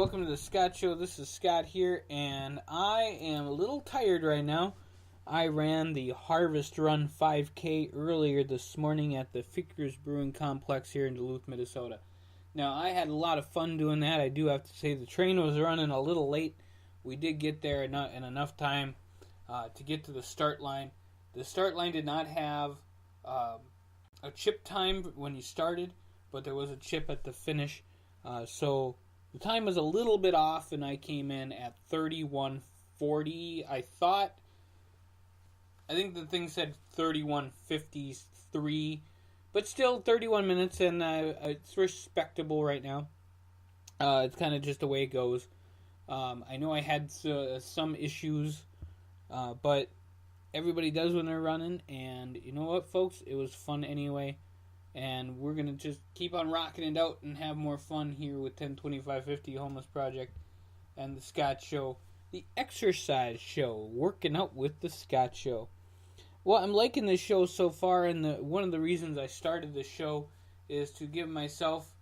welcome to the Scott Show. This is Scott here, and I am a little tired right now. I ran the Harvest Run 5K earlier this morning at the Fickers Brewing Complex here in Duluth, Minnesota. Now, I had a lot of fun doing that. I do have to say the train was running a little late. We did get there in enough time to get to the start line. The start line did not have a chip time when you started, but there was a chip at the finish. So the time was a little bit off, and I came in at 31:40. I think the thing said 31:53, but still 31 minutes, and it's respectable right now. It's kind of just the way it goes. I know I had some issues, but everybody does when they're running, and you know what, folks? It was fun anyway. And we're going to just keep on rocking it out and have more fun here with 102550 Homeless Project and the Scott Show. The exercise show, working out with the Scott Show. Well, I'm liking this show so far, and one of the reasons I started this show is to give myself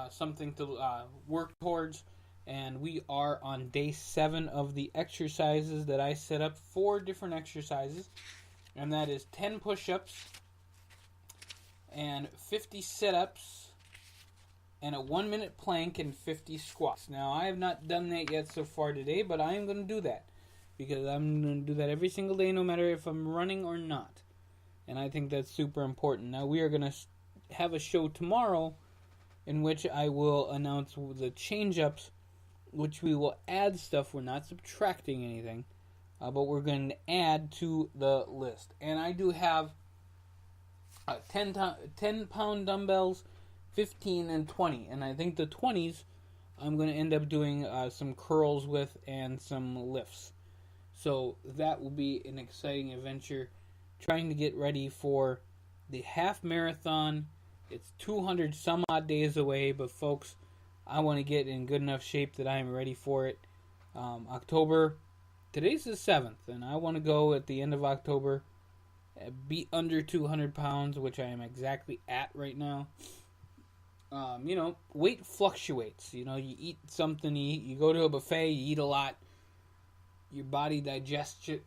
something to work towards. And we are on day 7 of the exercises that I set up. 4 different exercises. And that is 10 push-ups, and 50 sit-ups, and a 1-minute plank, and 50 squats. Now, I have not done that yet so far today, but I am going to do that, because I'm going to do that every single day, no matter if I'm running or not. And I think that's super important. Now, we are going to have a show tomorrow in which I will announce the change-ups, which we will add stuff. We're not subtracting anything, but we're going to add to the list. And I do have 10-pound dumbbells, 15 and 20. And I think the 20s I'm going to end up doing some curls with and some lifts. So that will be an exciting adventure. Trying to get ready for the half marathon. It's 200 some odd days away, but folks, I want to get in good enough shape that I am ready for it. October, today's the 7th, and I want to go at the end of October, be under 200 pounds, which I am exactly at right now. Weight fluctuates. You eat something, you go to a buffet, you eat a lot, your body digests it,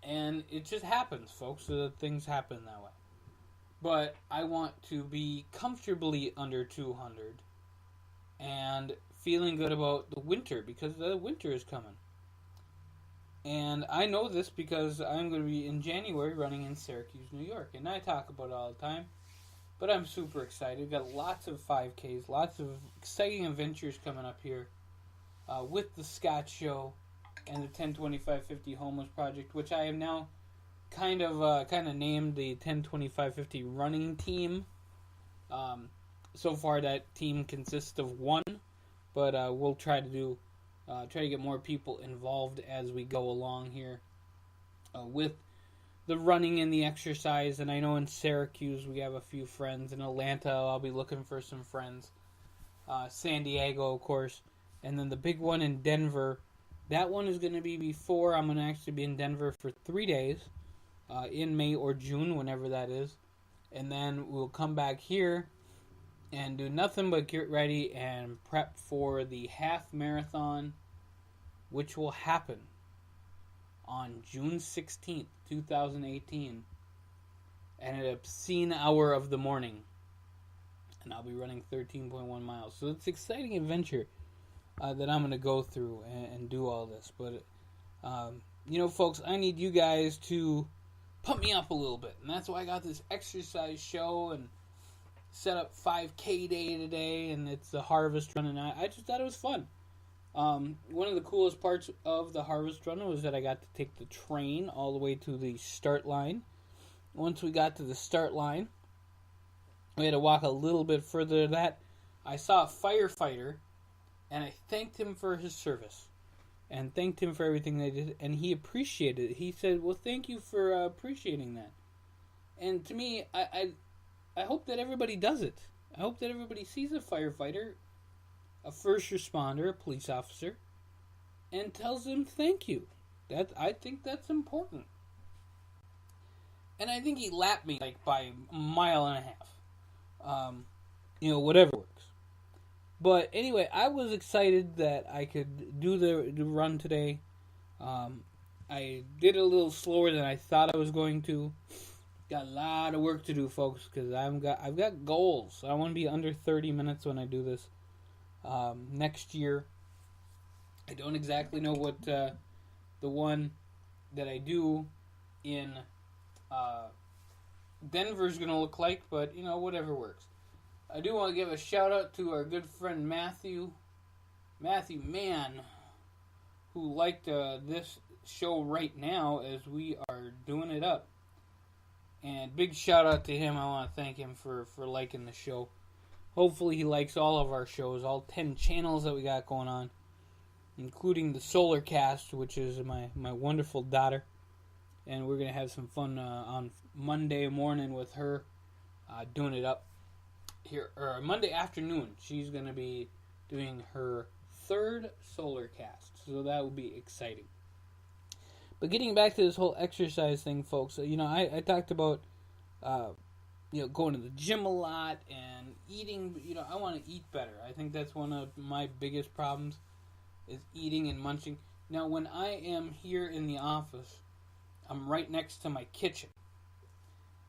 and it just happens, folks. So things happen that way. But I want to be comfortably under 200 and feeling good about the winter, because the winter is coming. And I know this because I'm going to be in January running in Syracuse, New York. And I talk about it all the time. But I'm super excited. We've got lots of 5Ks, lots of exciting adventures coming up here with the Scott Show and the 102550 Homeless Project, which I have now kind of named the 102550 running team. So far, that team consists of 1, but we'll try to get more people involved as we go along here with the running and the exercise. And I know in Syracuse we have a few friends. In Atlanta, I'll be looking for some friends. San Diego, of course. And then the big one in Denver. That one is going to be before. I'm going to actually be in Denver for 3 days in May or June, whenever that is. And then we'll come back here and do nothing but get ready and prep for the half marathon, which will happen on June 16th, 2018, at an obscene hour of the morning. And I'll be running 13.1 miles. So it's an exciting adventure that I'm going to go through and do all this. But, folks, I need you guys to pump me up a little bit. And that's why I got this exercise show and set up 5K day today, and it's the Harvest Run, and I just thought it was fun. One of the coolest parts of the Harvest Run was that I got to take the train all the way to the start line. Once we got to the start line, we had to walk a little bit further than that. I saw a firefighter, and I thanked him for his service, and thanked him for everything they did, and he appreciated it. He said, well, thank you for appreciating that. And to me, I hope that everybody does it. I hope that everybody sees a firefighter, a first responder, a police officer, and tells them thank you. I think that's important. And I think he lapped me by a mile and a half. Whatever works. But anyway, I was excited that I could do the run today. I did it a little slower than I thought I was going to. Got a lot of work to do, folks, because I've got goals. I want to be under 30 minutes when I do this next year. I don't exactly know what the one that I do in Denver is going to look like, but whatever works. I do want to give a shout out to our good friend Matthew Mann, who liked this show right now as we are doing it up. And big shout out to him. I want to thank him for liking the show. Hopefully he likes all of our shows, all 10 channels that we got going on, including the Solar Cast, which is my wonderful daughter. And we're going to have some fun on Monday morning with her doing it up here, or Monday afternoon. She's going to be doing her third Solar Cast, so that will be exciting. But getting back to this whole exercise thing, folks, I talked about, going to the gym a lot and eating. I want to eat better. I think that's one of my biggest problems is eating and munching. Now, when I am here in the office, I'm right next to my kitchen.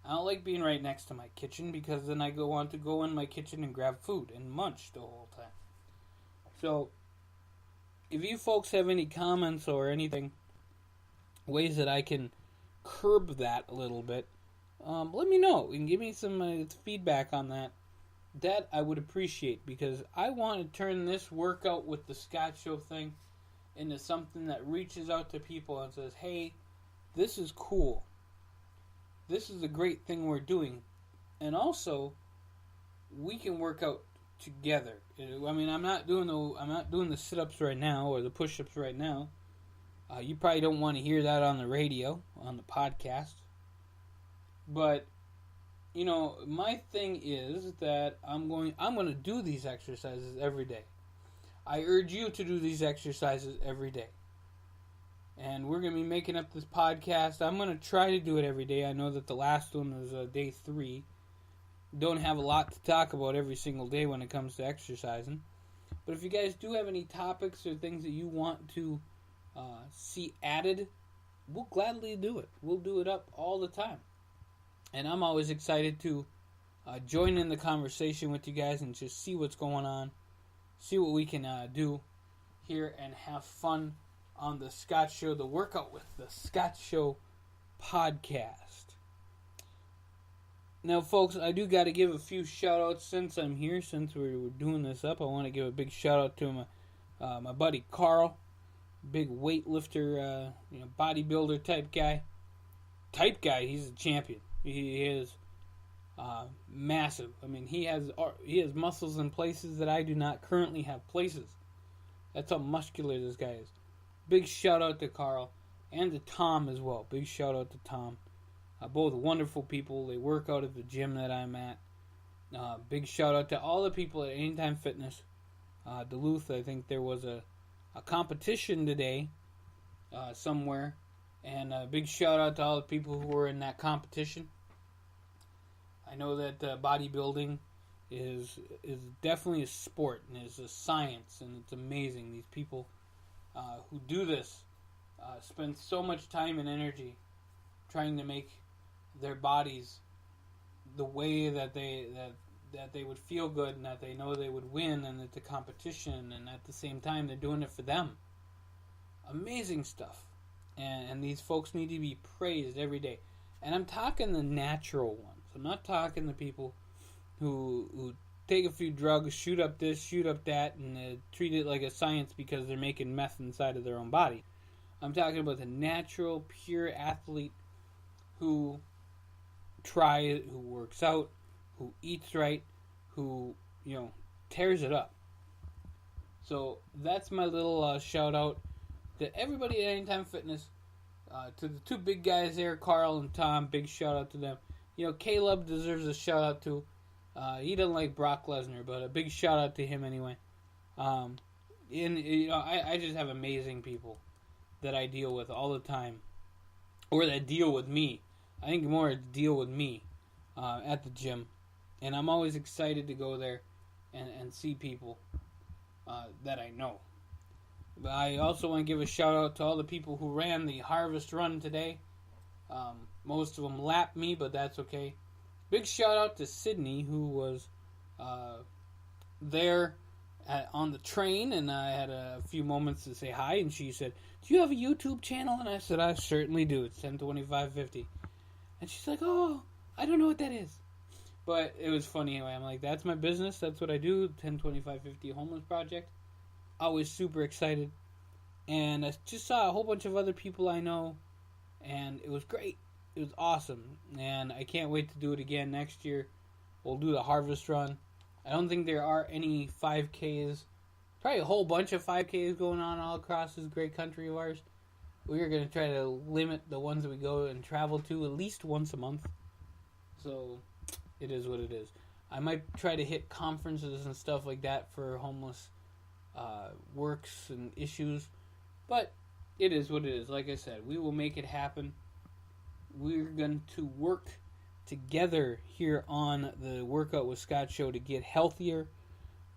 I don't like being right next to my kitchen because then I want to go in my kitchen and grab food and munch the whole time. So, if you folks have any comments or anything, ways that I can curb that a little bit, let me know and give me some feedback on that. That I would appreciate, because I want to turn this workout with the Scott Show thing into something that reaches out to people and says, hey, this is cool. This is a great thing we're doing. And also, we can work out together. I mean, I'm not doing the sit-ups right now or the push-ups right now. You probably don't want to hear that on the radio, on the podcast. But, my thing is that I'm going to do these exercises every day. I urge you to do these exercises every day. And we're going to be making up this podcast. I'm going to try to do it every day. I know that the last one was day 3. Don't have a lot to talk about every single day when it comes to exercising. But if you guys do have any topics or things that you want to see added, we'll gladly do it. We'll do it up all the time. And I'm always excited to join in the conversation with you guys and just see what's going on, see what we can do here and have fun on the Scott Show, the Workout with the Scott Show podcast. Now, folks, I do got to give a few shout-outs since I'm here, since we're doing this up. I want to give a big shout-out to my buddy Carl, big weightlifter, bodybuilder type guy. He's a champion. He is massive. I mean, he has muscles in places that I do not currently have places. That's how muscular this guy is. Big shout out to Carl and to Tom as well. Big shout out to Tom. Both wonderful people. They work out at the gym that I'm at. Big shout out to all the people at Anytime Fitness Duluth. I think there was a competition today somewhere. And a big shout out to all the people who were in that competition. I know that bodybuilding is definitely a sport and is a science, and it's amazing. These people who do this spend so much time and energy trying to make their bodies the way that they would feel good and that they know they would win, and at the competition, and at the same time they're doing it for them. Amazing stuff. And these folks need to be praised every day. And I'm talking the natural ones. I'm not talking the people who take a few drugs, shoot up this, shoot up that, and treat it like a science because they're making meth inside of their own body. I'm talking about the natural, pure athlete who tries it, who works out, who eats right, who, tears it up. So that's my little shout out to everybody at Anytime Fitness, to the two big guys there, Carl and Tom. Big shout out to them. Caleb deserves a shout out too. He doesn't like Brock Lesnar, but a big shout out to him anyway. I just have amazing people that I deal with all the time, or that deal with me. I think more deal with me at the gym, and I'm always excited to go there and see people that I know. But I also want to give a shout out to all the people who ran the Harvest Run today. Most of them lapped me, but that's okay. Big shout out to Sydney, who was there on the train, and I had a few moments to say hi, and she said, "Do you have a YouTube channel?" And I said, "I certainly do. It's 102550." And she's like, "Oh, I don't know what that is." But it was funny anyway. I'm like, that's my business. That's what I do. 102550 Homeless Project. I was super excited. And I just saw a whole bunch of other people I know. And it was great. It was awesome. And I can't wait to do it again next year. We'll do the Harvest Run. I don't think there are any 5Ks. Probably a whole bunch of 5Ks going on all across this great country of ours. We are going to try to limit the ones that we go and travel to at least once a month. So it is what it is. I might try to hit conferences and stuff like that for homeless works and issues. But it is what it is. Like I said, we will make it happen. We're going to work together here on the Workout with Scott show to get healthier.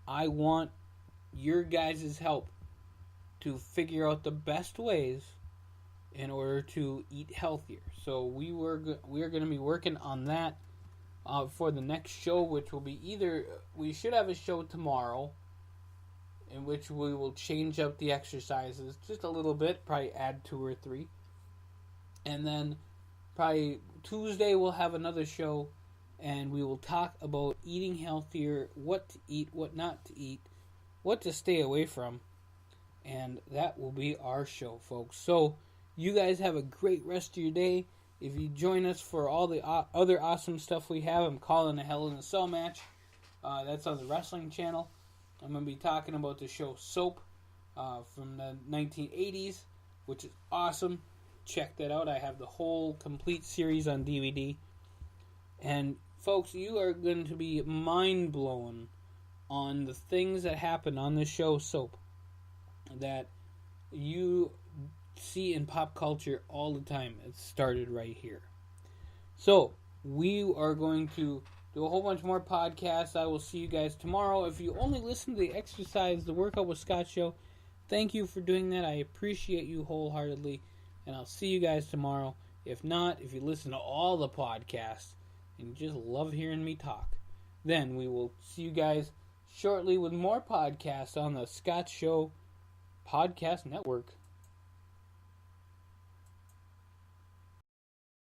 I want your guys' help to figure out the best ways in order to eat healthier. So we are going to be working on that for the next show, which will be we should have a show tomorrow in which we will change up the exercises just a little bit, probably add 2 or 3. And then probably Tuesday we'll have another show, and we will talk about eating healthier, what to eat, what not to eat, what to stay away from. And that will be our show, folks. So you guys have a great rest of your day. If you join us for all the other awesome stuff we have, I'm calling a Hell in a Cell match. That's on the wrestling channel. I'm going to be talking about the show Soap from the 1980s, which is awesome. Check that out. I have the whole complete series on DVD. And folks, you are going to be mind blown on the things that happen on this show Soap that you see in pop culture all the time. It started right here. So we are going to do a whole bunch more podcasts. I will see you guys tomorrow. If you only listen to the Workout with Scott show, thank you for doing that. I appreciate you wholeheartedly, and I'll see you guys tomorrow. If not, if you listen to all the podcasts and you just love hearing me talk, then we will see you guys shortly with more podcasts on the Scott Show Podcast Network.